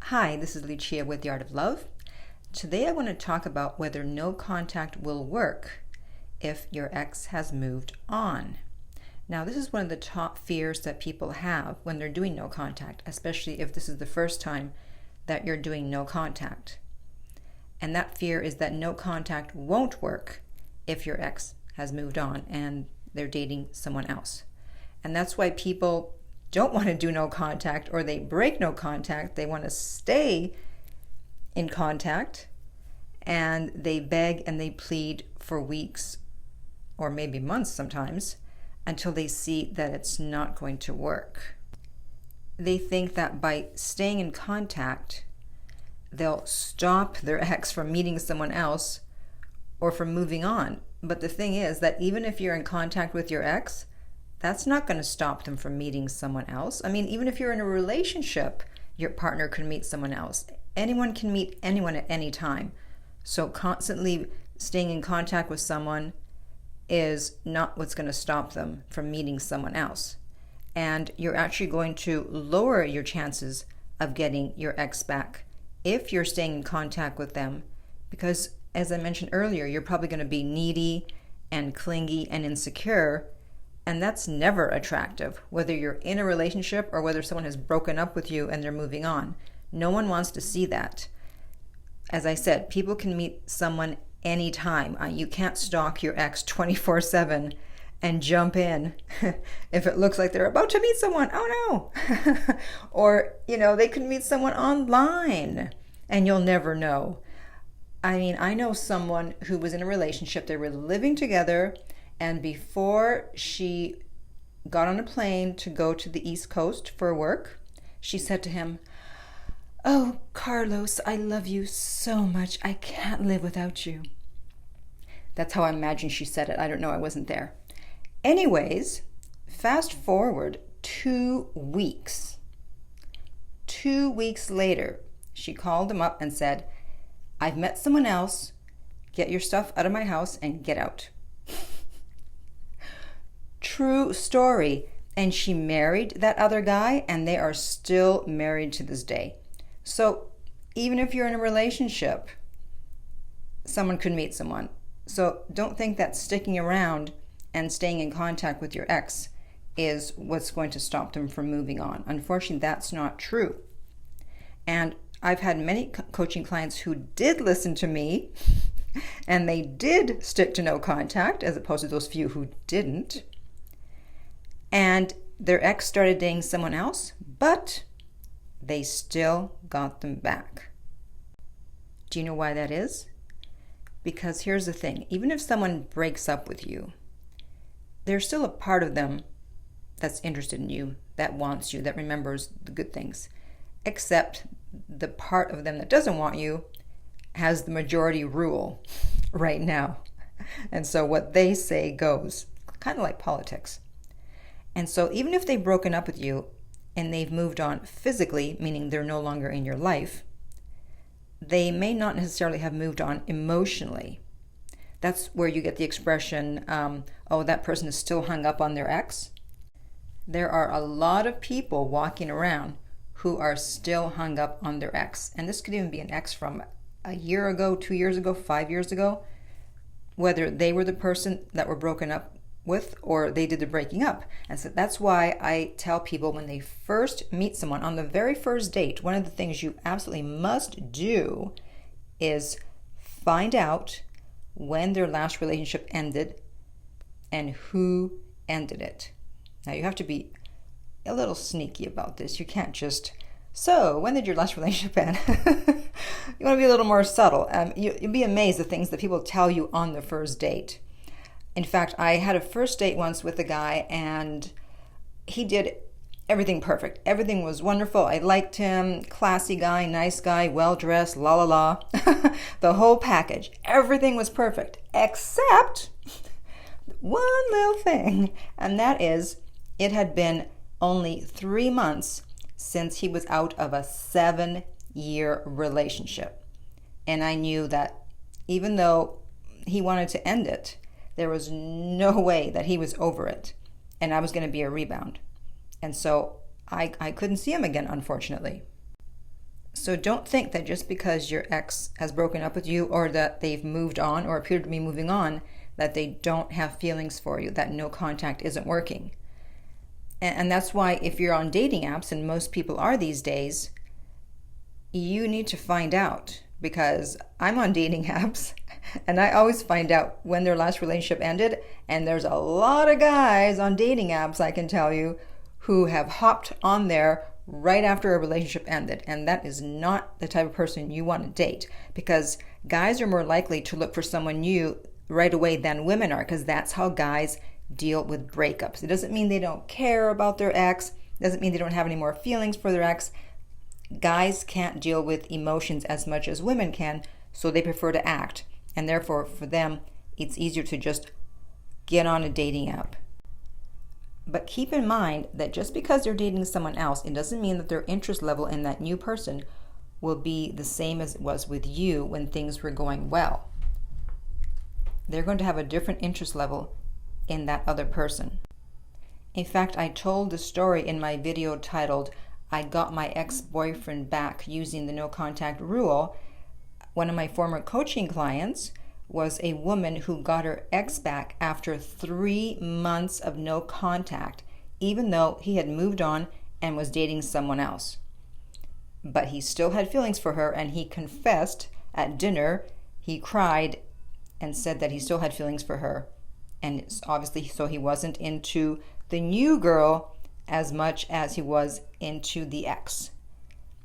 Hi, this is Lucia with The Art of Love. Today I want to talk about whether no contact will work if your ex has moved on. Now, this is one of the top fears that people have when they're doing no contact, especially if this is the first time that you're doing no contact. And that fear is that no contact won't work if your ex has moved on and they're dating someone else. And that's why people don't want to do no contact, or they break no contact. They want to stay in contact, and they beg and they plead for weeks or maybe months sometimes until they see that it's not going to work. They think that by staying in contact, they'll stop their ex from meeting someone else or from moving on. But the thing is that even if you're in contact with your ex, that's not going to stop them from meeting someone else. I mean, even if you're in a relationship, your partner can meet someone else. Anyone can meet anyone at any time. So constantly staying in contact with someone is not what's going to stop them from meeting someone else. And you're actually going to lower your chances of getting your ex back if you're staying in contact with them, because as I mentioned earlier, you're probably going to be needy and clingy and insecure. And that's never attractive, whether you're in a relationship or whether someone has broken up with you and they're moving on. No one wants to see that. As I said, people can meet someone anytime. You can't stalk your ex 24/7 and jump in if it looks like they're about to meet someone. Oh no. Or, they could meet someone online and you'll never know. I mean, I know someone who was in a relationship. They were living together. And before she got on a plane to go to the East Coast for work, she said to him, "Oh, Carlos, I love you so much. I can't live without you." That's how I imagine she said it. I don't know. I wasn't there. Anyways, fast forward 2 weeks. 2 weeks later, she called him up and said, "I've met someone else. Get your stuff out of my house and get out." True story. And she married that other guy, and they are still married to this day. So even if you're in a relationship, someone could meet someone. So don't think that sticking around and staying in contact with your ex is what's going to stop them from moving on. Unfortunately, that's not true. And I've had many coaching clients who did listen to me, and they did stick to no contact, as opposed to those few who didn't. And their ex started dating someone else, but they still got them back. Do you know why that is? Because here's the thing. Even if someone breaks up with you, there's still a part of them that's interested in you, that wants you, that remembers the good things. Except the part of them that doesn't want you has the majority rule right now. And so what they say goes, kind of like politics. And so even if they've broken up with you and they've moved on physically, meaning they're no longer in your life, they may not necessarily have moved on emotionally. That's where you get the expression, oh, that person is still hung up on their ex. There are a lot of people walking around who are still hung up on their ex. And this could even be an ex from a year ago, 2 years ago, 5 years ago, whether they were the person that were broken up with or they did the breaking up. And so that's why I tell people when they first meet someone on the very first date, one of the things you absolutely must do is find out when their last relationship ended and who ended it. Now you have to be a little sneaky about this. You can't just, "So, when did your last relationship end?" You want to be a little more subtle. You'll be amazed at things that people tell you on the first date. In fact, I had a first date once with a guy, and he did everything perfect. Everything was wonderful. I liked him. Classy guy, nice guy, well-dressed, la la la. The whole package. Everything was perfect, except one little thing, and that is it had been only 3 months since he was out of a 7-year relationship. And I knew that even though he wanted to end it, there was no way that he was over it, and I was going to be a rebound. And so I couldn't see him again, unfortunately. So don't think that just because your ex has broken up with you or that they've moved on or appear to be moving on, that they don't have feelings for you, that no contact isn't working. And that's why if you're on dating apps, and most people are these days, you need to find out, because I'm on dating apps and I always find out when their last relationship ended. And there's a lot of guys on dating apps, I can tell you, who have hopped on there right after a relationship ended. And that is not the type of person you want to date, because guys are more likely to look for someone new right away than women are, because that's how guys deal with breakups. It doesn't mean they don't care about their ex. It doesn't mean they don't have any more feelings for their ex. Guys can't deal with emotions as much as women can, so they prefer to act. And therefore, for them, it's easier to just get on a dating app. But keep in mind that just because they're dating someone else, it doesn't mean that their interest level in that new person will be the same as it was with you when things were going well. They're going to have a different interest level in that other person. In fact, I told the story in my video titled, I Got My Ex-Boyfriend Back Using the No Contact Rule. One of my former coaching clients was a woman who got her ex back after 3 months of no contact, even though he had moved on and was dating someone else. But he still had feelings for her, and he confessed at dinner. He cried and said that he still had feelings for her. And it's obviously, so he wasn't into the new girl as much as he was into the ex.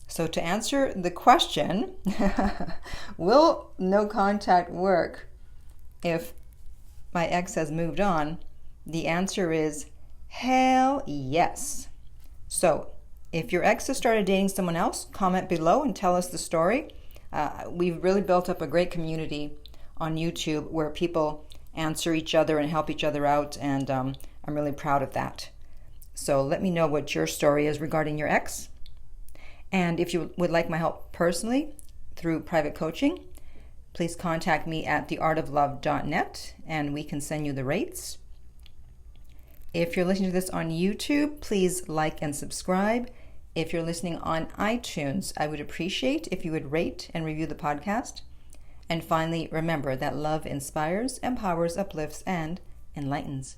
So to answer the question, will no contact work if my ex has moved on? The answer is hell yes. So if your ex has started dating someone else, comment below and tell us the story. We've really built up a great community on YouTube where people answer each other and help each other out, and I'm really proud of that. So let me know what your story is regarding your ex. And if you would like my help personally through private coaching, please contact me at theartoflove.net and we can send you the rates. If you're listening to this on YouTube, please like and subscribe. If you're listening on iTunes, I would appreciate if you would rate and review the podcast. And finally, remember that love inspires, empowers, uplifts, and enlightens.